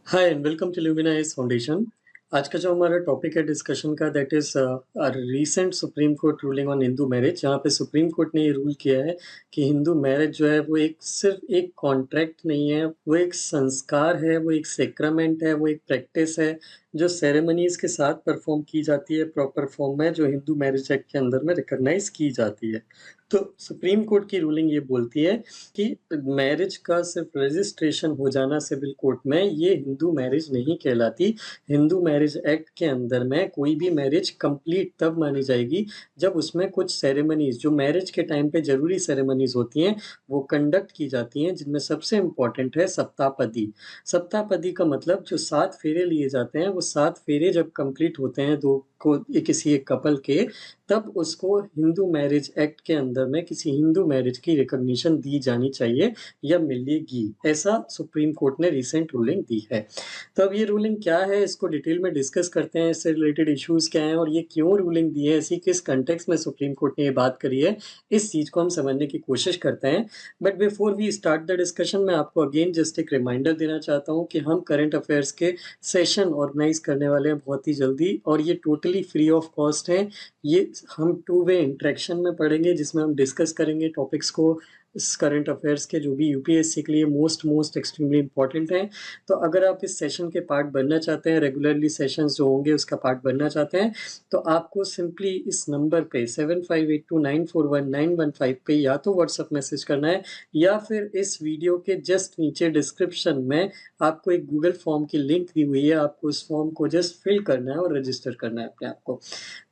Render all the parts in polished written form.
Hi and welcome to Luminize foundation. आज का जो हमारा टॉपिक है डिस्कशन का that is recent Supreme Court ruling on Hindu marriage, जहाँ पे सुप्रीम कोर्ट ने ये रूल किया है कि हिंदू मैरिज जो है वो एक सिर्फ एक कॉन्ट्रैक्ट नहीं है, वो एक संस्कार है, वो एक सेक्रामेंट है, वो एक प्रैक्टिस है जो सेरेमनीज के साथ परफॉर्म की जाती है प्रॉपर फॉर्म में, जो हिंदू मैरिज एक्ट के अंदर में रिकॉग्नाइज की जाती है। तो सुप्रीम कोर्ट की रूलिंग ये बोलती है कि मैरिज का सिर्फ रजिस्ट्रेशन हो जाना सिविल कोर्ट में ये हिंदू मैरिज नहीं कहलाती। हिंदू मैरिज एक्ट के अंदर में कोई भी मैरिज कंप्लीट तब मानी जाएगी जब उसमें कुछ सेरेमनीज जो मैरिज के टाइम पे जरूरी सेरेमनीज होती हैं वो कंडक्ट की जाती हैं, जिनमें सबसे इम्पोर्टेंट है सप्तापदी। सप्तापदी का मतलब जो 7 फेरे लिए जाते हैं, वो 7 फेरे जब कंप्लीट होते हैं दो को किसी एक कपल के, तब उसको हिंदू मैरिज एक्ट के अंदर में किसी हिंदू मैरिज की रिकॉग्निशन दी जानी चाहिए या मिलेगी, ऐसा सुप्रीम कोर्ट ने रिसेंट रूलिंग दी है। तो अब ये रूलिंग क्या है, इसको डिटेल में डिस्कस करते हैं, इससे रिलेटेड इश्यूज क्या हैं और ये क्यों रूलिंग दी है, ऐसी किस कंटेक्स्ट में सुप्रीम कोर्ट ने ये बात करी है, इस चीज को हम समझने की कोशिश करते हैं। But before we start the discussion, मैं आपको अगेन जस्ट एक रिमाइंडर देना चाहता हूँ कि हम करंट अफेयर्स के सेशन ऑर्गेनाइज करने वाले हैं बहुत ही जल्दी, और ये टोटली फ्री ऑफ कॉस्ट है। ये हम टू वे इंटरेक्शन में पढ़ेंगे जिसमें हम डिस्कस करेंगे टॉपिक्स को, इस करंट अफेयर्स के जो भी यूपीएससी के लिए मोस्ट एक्सट्रीमली इंपॉर्टेंट हैं। तो अगर आप इस सेशन के पार्ट बनना चाहते हैं, रेगुलरली सेशंस जो होंगे उसका पार्ट बनना चाहते हैं, तो आपको सिंपली इस नंबर पे 7582941915 पे या तो व्हाट्सएप मैसेज करना है, या फिर इस वीडियो के जस्ट नीचे डिस्क्रिप्शन में आपको एक गूगल फॉर्म की लिंक दी हुई है, आपको उस फॉर्म को जस्ट फिल करना है और रजिस्टर करना है अपने आप को।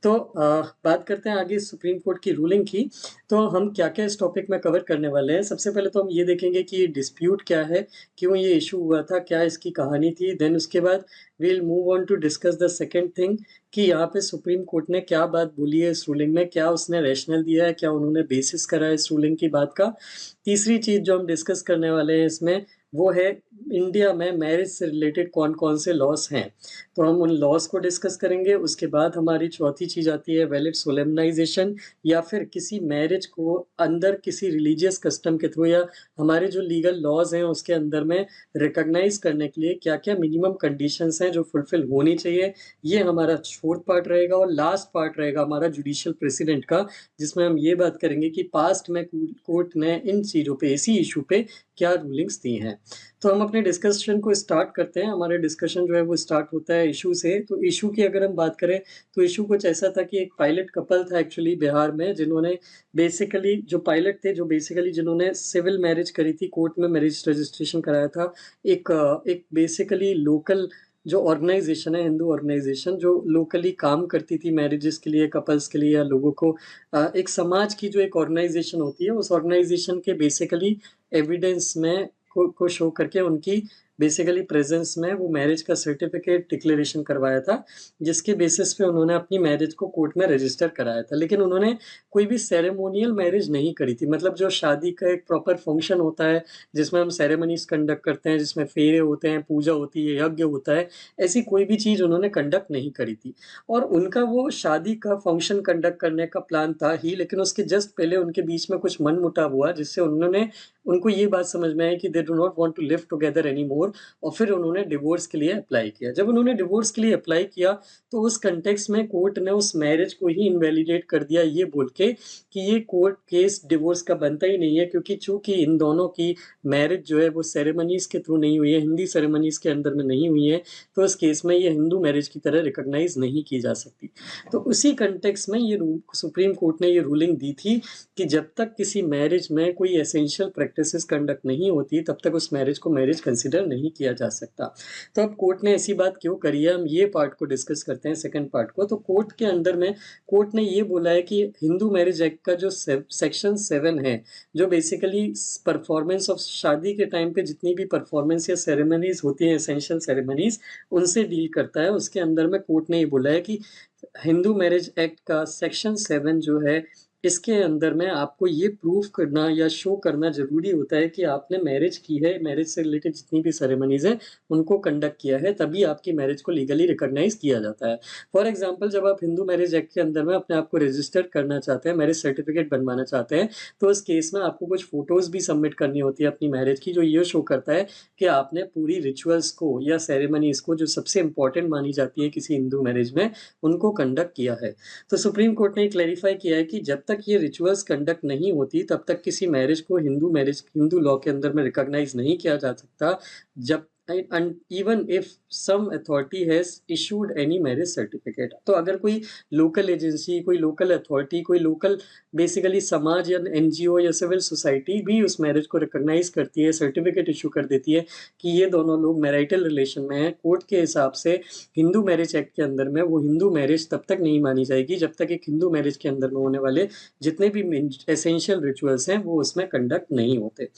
तो बात करते हैं आगे सुप्रीम कोर्ट की रूलिंग की। तो हम क्या-क्या इस टॉपिक में कवर करने वाले हैं। सबसे पहले तो हम ये देखेंगे कि ये डिस्प्यूट क्या है, क्यों ये इश्यू हुआ था, क्या इसकी कहानी थी। देन उसके बाद we will move on to discuss the second thing कि यहाँ पे सुप्रीम कोर्ट ने क्या बात बोली है इस रूलिंग में, क्या उसने रैशनल दिया है, क्या उन्होंने बेसिस करा है इस रूलिंग की बात का। तीसरी चीज़ जो हम डिस्कस करने वाले हैं इसमें, वो है इंडिया में मैरिज से रिलेटेड कौन-कौन से लॉस हैं। तो हम उन लॉस को डिस्कस करेंगे। उसके बाद हमारी चौथी चीज़ आती है वैलिड सोलेमनाइजेशन, या फिर किसी मैरिज को अंदर किसी रिलीजियस कस्टम के थ्रू या हमारे जो लीगल लॉज हैं उसके अंदर में रिकॉग्नाइज करने के लिए क्या-क्या मिनिमम कंडीशंस हैं जो फुलफिल होनी चाहिए। ये हमारा फोर्थ पार्ट रहेगा, और लास्ट पार्ट रहेगा हमारा जुडिशियल प्रेसिडेंट का, जिसमें हम ये बात करेंगे कि पास्ट में कोर्ट ने इन चीज़ों पे, इसी इशू पे क्या रूलिंग्स दी हैं। तो हम अपने डिस्कशन को स्टार्ट करते हैं। हमारे डिस्कशन जो है वो स्टार्ट होता है इशू से। तो इशू की अगर हम बात करें तो इशू कुछ ऐसा था कि एक पायलट कपल था एक्चुअली बिहार में, जिन्होंने बेसिकली जो पायलट थे, जो बेसिकली जिन्होंने सिविल मैरिज करी थी, कोर्ट में मैरिज रजिस्ट्रेशन कराया था। एक बेसिकली लोकल जो ऑर्गेनाइजेशन है, हिंदू ऑर्गेनाइजेशन जो लोकली काम करती थी मैरिजेस के लिए, कपल्स के लिए या लोगों को, एक समाज की जो एक ऑर्गेनाइजेशन होती है, उस ऑर्गेनाइजेशन के बेसिकली एविडेंस में को शो करके उनकी बेसिकली प्रेजेंस में वो मैरिज का सर्टिफिकेट डिक्लेरेशन करवाया था, जिसके बेसिस पे उन्होंने अपनी मैरिज को कोर्ट में रजिस्टर कराया था। लेकिन उन्होंने कोई भी सेरेमोनियल मैरिज नहीं करी थी, मतलब जो शादी का एक प्रॉपर फंक्शन होता है जिसमें हम सेरेमनीज कंडक्ट करते हैं, जिसमें फेरे होते हैं, पूजा होती है, यज्ञ होता है, ऐसी कोई भी चीज़ उन्होंने कंडक्ट नहीं करी थी। और उनका वो शादी का फंक्शन कंडक्ट करने का प्लान था ही, लेकिन उसके जस्ट पहले उनके बीच में कुछ मनमुटाव हुआ, जिससे उनको ये बात समझ में आई कि they do not want to live together anymore, और फिर उन्होंने डिवोर्स के लिए अप्लाई किया। जब उन्होंने डिवोर्स के लिए अप्लाई किया तो उस कॉन्टेक्स्ट में कोर्ट ने उस मैरिज को ही इनवैलिडेट कर दिया, ये बोल के कि ये कोर्ट केस डिवोर्स का बनता ही नहीं है, क्योंकि चूंकि इन दोनों की मैरिज जो है वो सेरेमनीज के थ्रू नहीं हुई है, हिंदी सेरेमनीज के अंदर में नहीं हुई है, तो इस केस में ये हिंदू मैरिज की तरह रिकॉग्नाइज नहीं की जा सकती। तो उसी कॉन्टेक्स्ट में ये सुप्रीम कोर्ट ने ये रूलिंग दी थी कि जब तक किसी मैरिज में कोई एसेंशियल प्रैक्टिसेस कंडक्ट नहीं होती, तब तक उस मैरिज को मैरिज कंसीडर नहीं किया जा सकता। तो अब कोर्ट ने ऐसी बात क्यों करी है, हम ये पार्ट को डिस्कस करते हैं, सेकंड पार्ट को। तो कोर्ट के अंदर में कोर्ट ने ये बोला है कि हिंदू मैरिज एक्ट का जो सेक्शन 7 है, जो बेसिकली परफॉर्मेंस ऑफ शादी के टाइम पे जितनी भी परफॉर्मेंस या सेरेमनीज होती हैं, एसेंशियल सेरेमनीज, उनसे डील करता है। उसके अंदर में कोर्ट ने ये बोला है कि हिंदू मैरिज एक्ट का सेक्शन 7 जो है, इसके अंदर में आपको ये प्रूव करना या शो करना ज़रूरी होता है कि आपने मैरिज की है, मैरिज से रिलेटेड जितनी भी सेरेमनीज़ हैं, उनको कंडक्ट किया है, तभी आपकी मैरिज को लीगली रिकॉग्नाइज़ किया जाता है। फॉर एग्ज़ाम्पल जब आप हिंदू मैरिज एक्ट के अंदर में अपने आप को रजिस्टर करना चाहते हैं, मैरिज सर्टिफ़िकेट बनवाना चाहते हैं, तो उस केस में आपको कुछ फ़ोटोज़ भी सबमिट करनी होती है अपनी मैरिज की, जो ये शो करता है कि आपने पूरी रिचुअल्स को या सेरेमनीज़ को जो सबसे इम्पोर्टेंट मानी जाती है किसी हिंदू मैरिज में, उनको कंडक्ट किया है। तो सुप्रीम कोर्ट ने क्लैरिफाई किया है कि जब तक ये रिचुअल्स कंडक्ट नहीं होती, तब तक किसी मैरिज हिंदू लॉ के अंदर में रिकॉग्नाइज़ नहीं किया जा सकता, जब and even if some authority has issued any marriage certificate. तो अगर कोई लोकल एजेंसी, कोई लोकल अथॉरिटी, कोई लोकल बेसिकली समाज या एनजीओ या सिविल सोसाइटी भी उस मैरिज को रिकॉग्नाइज़ करती है, सर्टिफिकेट इश्यू कर देती है कि ये दोनों लोग मैरिटल रिलेशन में हैं, कोर्ट के हिसाब से हिंदू मैरिज एक्ट के अंदर में वो हिंदू मैरिज तब तक नहीं मानी जाएगी, जब तक एक हिंदू मैरिज के अंदर में होने वाले जितने भी एसेंशियल रिचुअल्स हैं, वो उसमें कंडक्ट नहीं होते।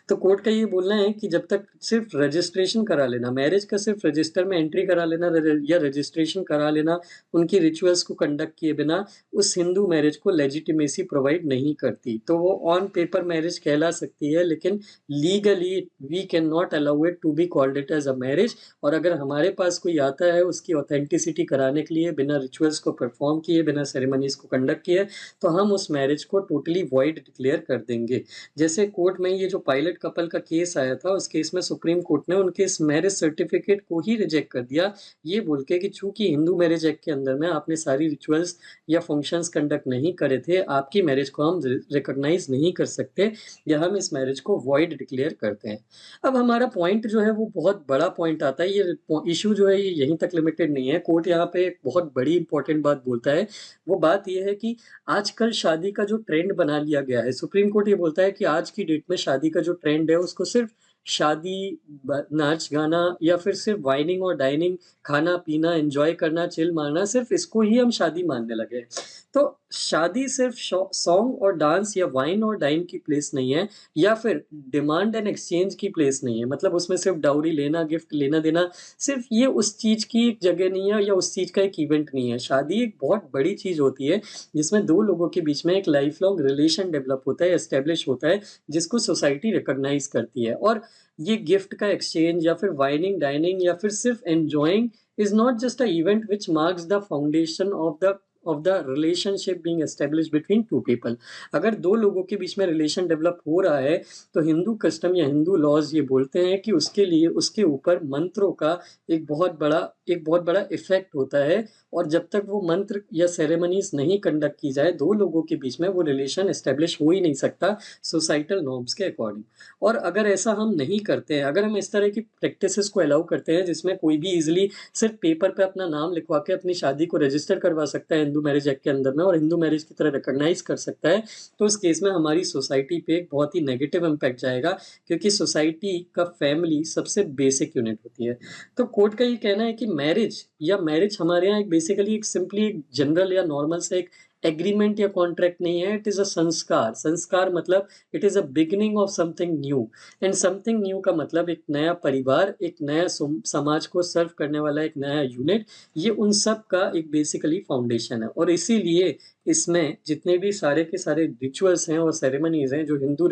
तो कोर्ट का ये बोलना है कि जब तक सिर्फ रजिस्ट्रेशन करा लेना, मैरिज का सिर्फ रजिस्टर में एंट्री करा लेना या रजिस्ट्रेशन करा लेना, उनकी रिचुअल्स को कंडक्ट किए बिना उस हिंदू मैरिज को लेजिटिमेसी प्रोवाइड नहीं करती। तो वो ऑन पेपर मैरिज कहला सकती है, लेकिन legally we can not allow it to be called it as a marriage. और अगर हमारे पास कोई आता है उसकी ऑथेंटिसिटी कराने के लिए, बिना रिचुअल्स को परफॉर्म किए, बिना सेरेमनीज को कंडक्ट किए, तो हम उस मैरिज को टोटली वॉइड डिक्लेयर कर देंगे। जैसे कोर्ट में ये जो पायलट कपल का केस आया था, उस केस में सुप्रीम कोर्ट ने उनके इस मैरिज सर्टिफिकेट को ही रिजेक्ट कर दिया, ये बोल के कि चूंकि हिंदू मैरिज एक्ट के अंदर में आपने सारी रिचुअल्स या फंक्शंस कंडक्ट नहीं करे थे, आपकी मैरिज को हम रिकॉग्नाइज नहीं कर सकते, या हम इस मैरिज को वॉइड डिक्लेयर करते हैं। अब हमारा पॉइंट जो है वो बहुत बड़ा पॉइंट आता है, ये इशू जो है ये यहीं तक लिमिटेड नहीं है। कोर्ट यहाँ पे एक बहुत बड़ी इंपॉर्टेंट बात बोलता है, वो बात ये है कि आजकल शादी का जो ट्रेंड बना लिया गया है, सुप्रीम कोर्ट ये बोलता है कि आज की डेट में शादी का जो ट्रेंड है उसको सिर्फ शादी, नाच गाना या फिर सिर्फ वाइनिंग और डाइनिंग, खाना पीना, एंजॉय करना, चिल मारना, सिर्फ इसको ही हम शादी मानने लगे हैं। तो शादी सिर्फ सॉन्ग और डांस या वाइन और डाइन की प्लेस नहीं है, या फिर डिमांड एंड एक्सचेंज की प्लेस नहीं है। मतलब उसमें सिर्फ डाउरी लेना, गिफ्ट लेना देना, सिर्फ ये उस चीज की एक जगह नहीं है या उस चीज का एक इवेंट नहीं है। शादी एक बहुत बड़ी चीज होती है जिसमें दो लोगों के बीच में एक लाइफ लॉन्ग रिलेशन डेवलप होता है, एस्टेब्लिश होता है, जिसको सोसाइटी रिकॉग्नाइज करती है। और ये गिफ्ट का एक्सचेंज या फिर वाइनिंग डाइनिंग या फिर सिर्फ enjoying is not just a event which marks the foundation of the relationship being established between two people. अगर दो लोगों के बीच में रिलेशन डेवलप हो रहा है, तो हिंदू कस्टम या हिंदू लॉज ये बोलते हैं कि उसके लिए उसके ऊपर मंत्रों का एक बहुत बड़ा इफेक्ट होता है। और जब तक वो मंत्र या सेरेमनीज नहीं कंडक्ट की जाए, दो लोगों के बीच में वो रिलेशन एस्टेब्लिश हो ही नहीं सकता सोसाइटल नॉर्म्स के अकॉर्डिंग। और अगर ऐसा हम नहीं करते हैं, अगर हम इस तरह की प्रैक्टिसेस को अलाउ करते हैं जिसमें कोई भी इजीली सिर्फ पेपर पे अपना नाम लिखवा के अपनी शादी को रजिस्टर करवा सकता है हिंदू मैरिज एक्ट के अंदर में, और हिंदू मैरिज की तरह रिकॉग्नाइज कर सकता है, तो इस केस में हमारी सोसाइटी पे एक बहुत ही नेगेटिव इम्पैक्ट जाएगा, क्योंकि सोसाइटी का फैमिली सबसे बेसिक यूनिट होती है। तो कोर्ट का ये कहना है कि मैरिज हमारे यहाँ एक बेसिकली एक सिंपली एक जनरल या नॉर्मल से एक एग्रीमेंट या कॉन्ट्रैक्ट नहीं है, इट इज अ संस्कार। संस्कार मतलब it is a beginning of something new. And something new का मतलब एक नया परिवार, एक नया समाज को सर्व करने वाला एक नया यूनिट, ये उन सब का एक बेसिकली फाउंडेशन है। और इसीलिए इसमें जितने भी सारे के सारे रिचुअल्स हैं और सेरेमनीज हैं जो हिंदू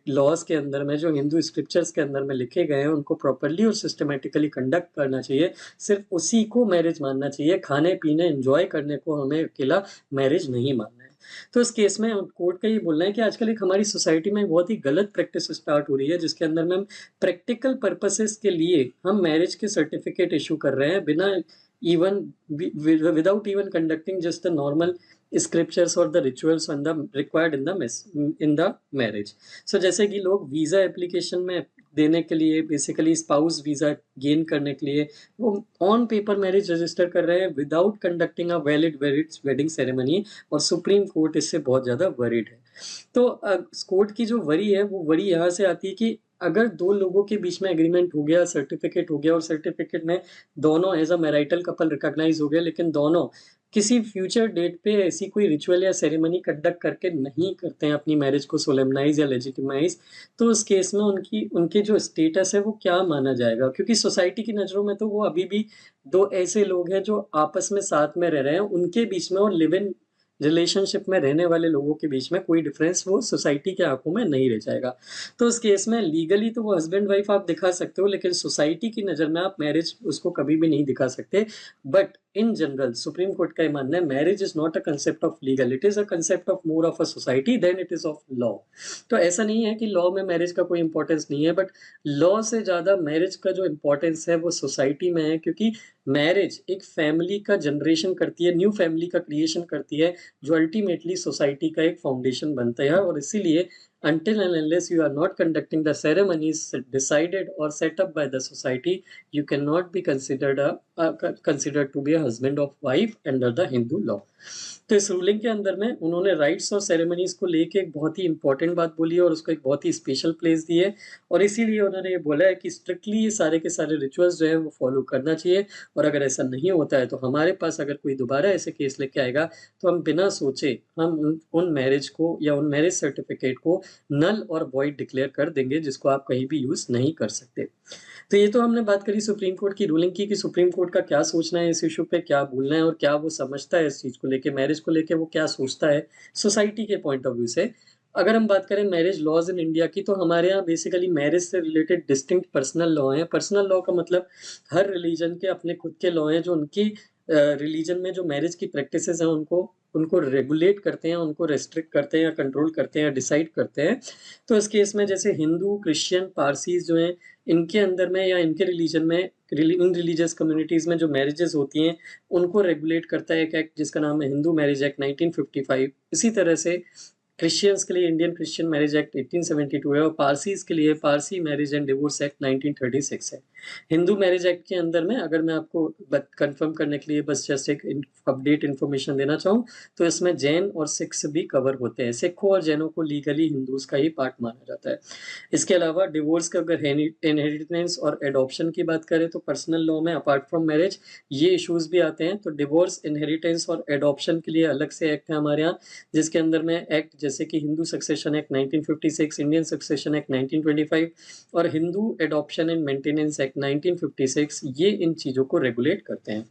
लॉज के अंदर में, जो हिंदू स्क्रिप्चर्स के अंदर में लिखे गए हैं, उनको प्रॉपरली और सिस्टमेटिकली कंडक्ट करना चाहिए। सिर्फ उसी को मैरिज मानना चाहिए, खाने पीने एंजॉय करने को हमें अकेला मैरिज नहीं मानना है। तो इस केस में कोर्ट का ये बोलना है कि आजकल एक हमारी सोसाइटी में बहुत ही गलत प्रैक्टिस स्टार्ट हो रही है, जिसके अंदर में हम प्रैक्टिकल पर्पसेस के लिए हम मैरिज के सर्टिफिकेट इशू कर रहे हैं, बिना even without even conducting just the normal scriptures और the rituals on the required in the marriage. So जैसे कि लोग वीजा एप्लीकेशन में देने के लिए, बेसिकली स्पाउस वीजा गेन करने के लिए, वो ऑन पेपर मैरिज रजिस्टर कर रहे हैं without conducting a valid wedding ceremony, और सुप्रीम कोर्ट इससे बहुत ज़्यादा वरीड है। तो कोर्ट की जो वरी है वो वरी यहाँ से आती है कि अगर दो लोगों के बीच में एग्रीमेंट हो गया, सर्टिफिकेट हो गया, और सर्टिफिकेट में दोनों as a marital couple recognise हो गए, लेकिन दोनों किसी फ्यूचर डेट पे ऐसी कोई रिचुअल या सेरेमनी कंडक्ट करके नहीं करते हैं अपनी मैरिज को सोलेमनाइज या लेजिटिमाइज, तो उस केस में उनके जो स्टेटस है वो क्या माना जाएगा? क्योंकि सोसाइटी की नज़रों में तो वो अभी भी दो ऐसे लोग हैं जो आपस में साथ में रह रहे हैं, उनके बीच में और रिलेशनशिप में रहने वाले लोगों के बीच में कोई डिफरेंस वो सोसाइटी के आँखों में नहीं रह जाएगा। तो उस केस में लीगली तो वो हस्बैंड-वाइफ आप दिखा सकते हो, लेकिन सोसाइटी की नज़र में आप मैरिज उसको कभी भी नहीं दिखा सकते। But in general supreme court का ये मानना है, marriage is not a concept of legal, it is a concept of more of a society than it is of law. तो ऐसा नहीं है कि लॉ में मैरिज का कोई इम्पोर्टेंस नहीं है, बट लॉ से ज़्यादा मैरिज का जो इम्पोर्टेंस है वो सोसाइटी में है, क्योंकि मैरिज एक फैमिली का जनरेशन करती है, न्यू फैमिली का क्रिएशन करती है, जो अल्टीमेटली सोसाइटी का एक फाउंडेशन बनता है। और इसीलिए until and unless you are not conducting the ceremonies decided or set up by the society, you cannot be considered to be a husband of wife under the Hindu law. तो इस ruling के अंदर में उन्होंने rights और ceremonies को लेके एक बहुत ही इंपॉर्टेंट बात बोली है और उसको एक बहुत ही स्पेशल प्लेस दी है, और इसीलिए उन्होंने ये बोला है कि स्ट्रिक्टली ये सारे के सारे रिचुअल्स जो है वो फॉलो करना चाहिए। और अगर ऐसा नहीं होता है तो हमारे पास अगर कोई दोबारा ऐसे केस लेके आएगा तो हम बिना सोचे हम उन मैरिज को या उन मैरिज सर्टिफिकेट को नल और वॉइड डिक्लेयर कर देंगे, जिसको आप कहीं भी यूज नहीं कर सकते। तो ये तो हमने बात करी सुप्रीम कोर्ट की रूलिंग की, कि सुप्रीम कोर्ट का क्या सोचना है इस इशू पे, क्या बोलना है और क्या वो समझता है इस चीज को लेके, मैरिज को लेके वो क्या सोचता है सोसाइटी के पॉइंट ऑफ व्यू से। अगर हम बात करें मैरिज लॉज इन इंडिया की, तो हमारे यहाँ बेसिकली मैरिज से रिलेटेड डिस्टिंक्ट पर्सनल लॉ हैं। पर्सनल लॉ का मतलब हर रिलीजन के अपने खुद के लॉ हैं, जो उनकी रिलीजन में जो मैरिज की प्रैक्टिसेस हैं उनको उनको रेगुलेट करते हैं, उनको रेस्ट्रिक्ट करते हैं या कंट्रोल करते हैं या डिसाइड करते हैं। तो इस केस में जैसे हिंदू, क्रिश्चियन, पारसीज जो हैं, इनके अंदर में या इनके रिलीजन में इन रिलीजियस कम्युनिटीज़ में जो मैरिजेस होती हैं, उनको रेगुलेट करता है एक एक्ट जिसका नाम है हिंदू मैरिज एक्ट 1955। इसी तरह से क्रिश्चियंस के लिए इंडियन क्रिश्चियन मैरिज एक्ट 1872 है, और पारसीज के लिए Parsi marriage and divorce act 1936 है। हिंदू मैरिज एक्ट के अंदर में अगर मैं आपको कंफर्म करने के लिए बस जस्ट एक अपडेट इन्फॉर्मेशन देना चाहूँ, तो इसमें जैन और सिख्स भी कवर होते हैं। सिखों और जैनों को लीगली हिंदूज का ही पार्ट माना जाता है। इसके अलावा डिवोर्स का अगर इनहेरिटेंस और एडॉप्शन की बात करें तो पर्सनल लॉ में अपार्ट फ्रॉम मैरिज ये इश्यूज भी आते हैं। तो डिवोर्स, इनहेरिटेंस और एडॉप्शन के लिए अलग से एक्ट है हमारे यहाँ, जिसके अंदर में एक्ट जैसे कि Hindu succession act 1956, Indian succession act 1925 और Hindu adoption and maintenance act 1956, ये इन चीज़ों को रेगुलेट करते हैं।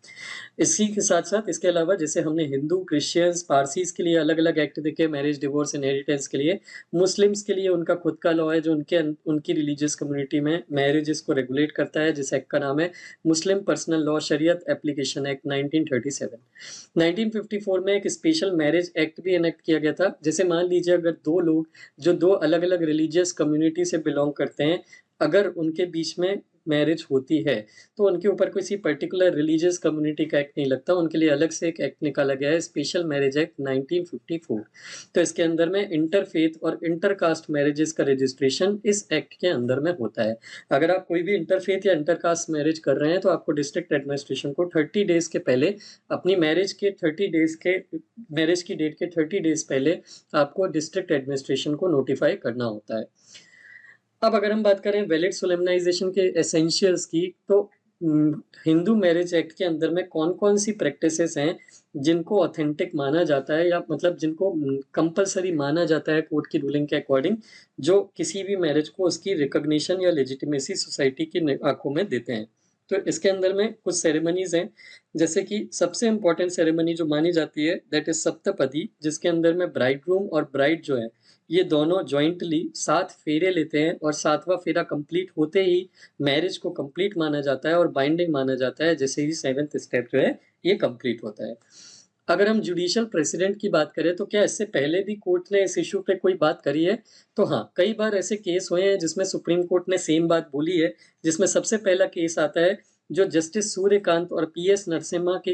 इसी के साथ-साथ इसके अलावा जैसे हमने हिंदू, क्रिश्चियंस, पारसीज़ के लिए अलग-अलग एक्ट देखे मैरिज, डिवोर्स, इनहेरिटेंस के लिए। मुस्लिम्स के लिए उनका खुद का लॉ है जो उनकी रिलीजियस कम्युनिटी में मैरिजेस को रेगुलेट करता है, जिस एक्ट का नाम है मुस्लिम पर्सनल लॉ शरीयत एप्लीकेशन एक्ट 1937। 1954 में एक स्पेशल मैरिज एक्ट भी एनेक्ट किया गया था। जैसे मान लीजिए अगर 2 लोग जो 2 अलग-अलग रिलीजियस कम्युनिटी से बिलॉन्ग करते हैं, अगर उनके बीच में मैरिज होती है, तो उनके ऊपर किसी पर्टिकुलर रिलीजियस कम्युनिटी का एक्ट नहीं लगता, उनके लिए अलग से एक एक्ट निकाला गया है स्पेशल मैरिज एक्ट 1954। तो इसके अंदर में इंटरफेथ और इंटरकास्ट मैरिजेस का रजिस्ट्रेशन इस एक्ट के अंदर में होता है। अगर आप कोई भी इंटरफेथ या इंटरकास्ट मैरिज कर रहे हैं तो आपको डिस्ट्रिक्ट एडमिनिस्ट्रेशन को 30 डेज के पहले अपनी मैरिज की डेट के 30 डेज पहले आपको डिस्ट्रिक्ट एडमिनिस्ट्रेशन को नोटिफाई करना होता है। अब अगर हम बात करें वैलिड सोलेमनाइजेशन के एसेंशियल्स की, तो हिंदू मैरिज एक्ट के अंदर में कौन-कौन सी प्रैक्टिसेस हैं जिनको ऑथेंटिक माना जाता है, या मतलब जिनको कंपल्सरी माना जाता है कोर्ट की रूलिंग के अकॉर्डिंग, जो किसी भी मैरिज को उसकी रिकॉग्निशन या लेजिटिमेसी सोसाइटी की आंखों में देते हैं। तो इसके अंदर में कुछ सेरेमनीज हैं, जैसे कि सबसे इम्पोर्टेंट सेरेमनी जो मानी जाती है दैट इज सप्तपदी, जिसके अंदर में ब्राइडग्रूम और ब्राइड जो है ये दोनों जॉइंटली 7 फेरे लेते हैं, और 7वां फेरा कंप्लीट होते ही मैरिज को कंप्लीट माना जाता है और बाइंडिंग माना जाता है, जैसे ही 7th स्टेप जो है ये कंप्लीट होता है। अगर हम जुडिशियल प्रेसिडेंट की बात करें तो क्या इससे पहले भी कोर्ट ने इस इश्यू पे कोई बात करी है? तो हाँ, कई बार ऐसे केस हुए हैं जिसमें सुप्रीम कोर्ट ने सेम बात बोली है, जिसमें सबसे पहला केस आता है जो जस्टिस सूर्यकांत और पीएस नरसिम्हा के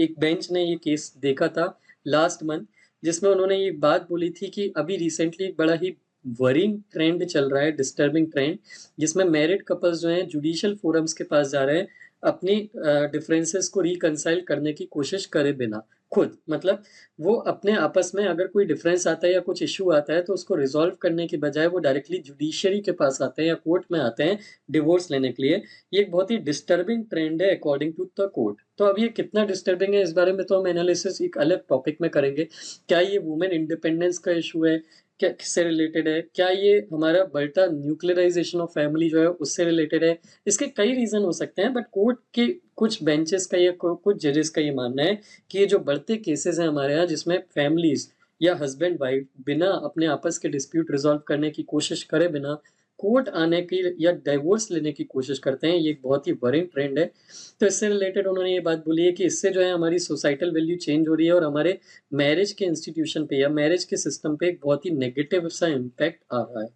एक बेंच ने ये केस देखा था लास्ट मंथ, जिसमें उन्होंने ये बात बोली थी कि अभी रिसेंटली एक बड़ा ही वरिंग ट्रेंड चल रहा है, डिस्टर्बिंग ट्रेंड, जिसमें मैरिड कपल्स जो हैं जुडिशियल फोरम्स के पास जा रहे हैं अपनी डिफरेंसेस को रिकंसाइल करने की कोशिश करे बिना खुद, मतलब वो अपने आपस में अगर कोई डिफरेंस आता है या कुछ इश्यू आता है तो उसको रिजॉल्व करने की बजाय वो डायरेक्टली जुडिशियरी के पास आते हैं या कोर्ट में आते हैं डिवोर्स लेने के लिए। ये एक बहुत ही डिस्टर्बिंग ट्रेंड है अकॉर्डिंग टू द कोर्ट। तो अब ये कितना डिस्टर्बिंग है इस बारे में तो हम एनालिसिस एक अलग टॉपिक में करेंगे। क्या ये वुमेन इंडिपेंडेंस का इशू है, क्या किससे रिलेटेड है? क्या ये हमारा बढ़ता न्यूक्लियराइज़ेशन ऑफ फैमिली जो है उससे रिलेटेड है? इसके कई रीज़न हो सकते हैं, बट कोर्ट के कुछ बेंचेस का या कुछ जजेस का ये मानना है कि ये जो बढ़ते केसेज़ हैं हमारे यहाँ जिसमें फैमिलीज़ या हस्बैंड वाइफ बिना अपने आपस के डिस्प्यूट रिज़ॉल्व करने की कोशिश करे बिना कोर्ट आने की या डिवोर्स लेने की कोशिश करते हैं, ये एक बहुत ही वरिंग ट्रेंड है। तो इससे रिलेटेड उन्होंने ये बात बोली है कि इससे जो है हमारी सोसाइटल वैल्यू चेंज हो रही है और हमारे मैरिज के इंस्टीट्यूशन पे या मैरिज के सिस्टम पे एक बहुत ही नेगेटिव सा इम्पैक्ट आ रहा है।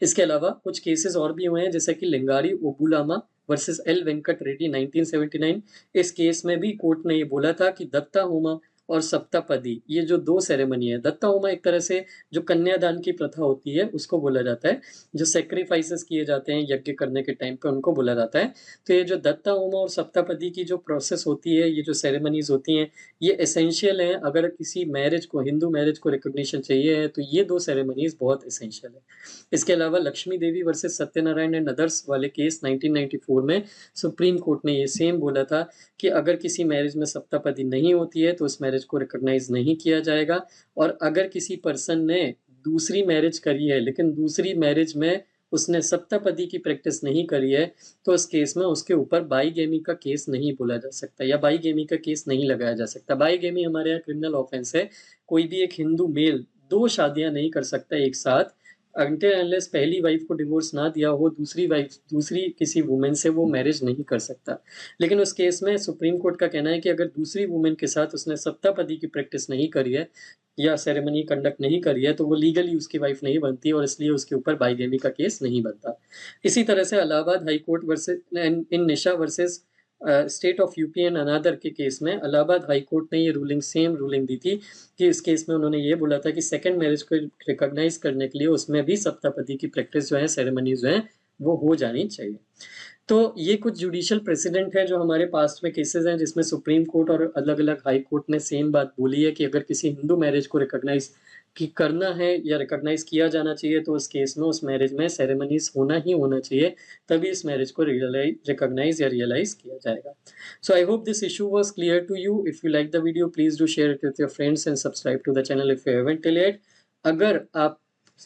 इसके अलावा कुछ केसेस और भी हुए हैं जैसे कि लिंगारी ओबुलामा वर्सेस एल वेंकट रेड्डी 1979। इस केस में भी कोर्ट ने ये बोला था कि दत्ता होमा और सप्तापदी ये जो 2 सेरेमनी है, दत्ता होमा एक तरह से जो कन्यादान की प्रथा होती है उसको बोला जाता है, जो सैक्रिफाइसेस किए जाते हैं यज्ञ करने के टाइम पे उनको बोला जाता है। तो ये जो दत्ता होमा और सप्तापदी की जो प्रोसेस होती है, ये जो सेरेमनीज़ होती हैं, ये एसेंशियल है। अगर किसी मैरिज को हिंदू मैरिज को रिकॉग्निशन चाहिए है तो ये 2 सेरेमनीज़ बहुत एसेंशियल है। इसके अलावा लक्ष्मी देवी वर्सेस सत्यनारायण एंड अदर्स वाले केस 1994 में सुप्रीम कोर्ट ने ये सेम बोला था कि अगर किसी मैरिज में सप्तापदी नहीं होती है तो उस मैरिज को रिकॉग्नाइज़ नहीं किया जाएगा और अगर किसी पर्सन ने दूसरी मैरिज करी है लेकिन दूसरी मैरिज में उसने सप्तापदी की प्रैक्टिस नहीं करी है, तो उस केस में उसके ऊपर बाईगेमी का केस नहीं बोला जा सकता या बाईगेमी का केस नहीं लगाया जा सकता। बाईगेमी हमारे यहाँ क्रिमिनल ऑफेंस है। कोई भी एक हिंदू मेल 2 शादियाँ नहीं कर सकता एक साथ अनटिल अनलेस पहली वाइफ को डिवोर्स ना दिया हो, दूसरी किसी वुमेन से वो मैरिज नहीं कर सकता। लेकिन उस केस में सुप्रीम कोर्ट का कहना है कि अगर दूसरी वुमेन के साथ उसने सप्तापदी की प्रैक्टिस नहीं करी है या सेरेमनी कंडक्ट नहीं करी है, तो वो लीगली उसकी वाइफ नहीं बनती और इसलिए उसके ऊपर बाईगेमी का केस नहीं बनता। इसी तरह से Allahabad high court versus in Nisha versus state of UP and another के केस में इलाहाबाद हाई कोर्ट ने ये सेम रूलिंग दी थी कि इस केस में उन्होंने ये बोला था कि सेकंड मैरिज को रिकॉग्नाइज करने के लिए उसमें भी सप्तापदी की प्रैक्टिस जो है, सेरेमनीज जो हैं, वो हो जानी चाहिए। तो ये कुछ जुडिशियल प्रेसिडेंट है जो हमारे पास्ट में केसेस हैं जिसमें सुप्रीम कोर्ट और अलग-अलग हाई कोर्ट ने सेम बात बोली है कि अगर किसी हिंदू मैरिज को रिकॉग्नाइज कि करना है या रिकॉग्नाइज किया जाना चाहिए तो उस केस में उस मैरिज में सेरेमनीज होना ही होना चाहिए, तभी इस मैरिज को रिकॉग्नाइज या रियलाइज किया जाएगा। So I hope this issue was clear to you. If you like the video please do share it with your friends and subscribe to the channel if you haven't till yet. अगर आप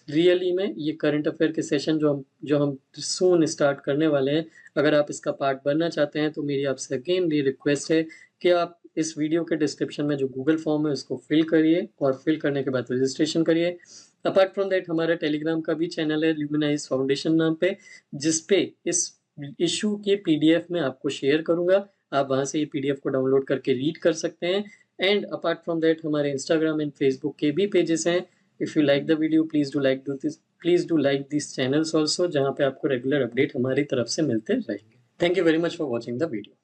really में ये current affair के session जो हम सून start करने वाले हैं, अगर आप इसका पार्ट बनना चाहते हैं तो मेरी आपसे अगेन ये रिक्वेस्ट है कि आप इस वीडियो के डिस्क्रिप्शन में जो गूगल फॉर्म है उसको फिल करिए और फिल करने के बाद रजिस्ट्रेशन करिए। अपार्ट फ्रॉम दैट हमारा टेलीग्राम का भी चैनल है ल्यूमिनाइज फाउंडेशन नाम पे, जिसपे इस इशू के पीडीएफ में आपको शेयर करूंगा। आप वहां से ये पीडीएफ को डाउनलोड करके रीड कर सकते हैं। एंड अपार्ट फ्रॉम दैट हमारे इंस्टाग्राम एंड फेसबुक के भी पेजेस हैं। If you like the video please do like this channels also, जहाँ पे आपको रेगुलर अपडेट हमारी तरफ से मिलते रहेंगे। Thank you very much for watching the video.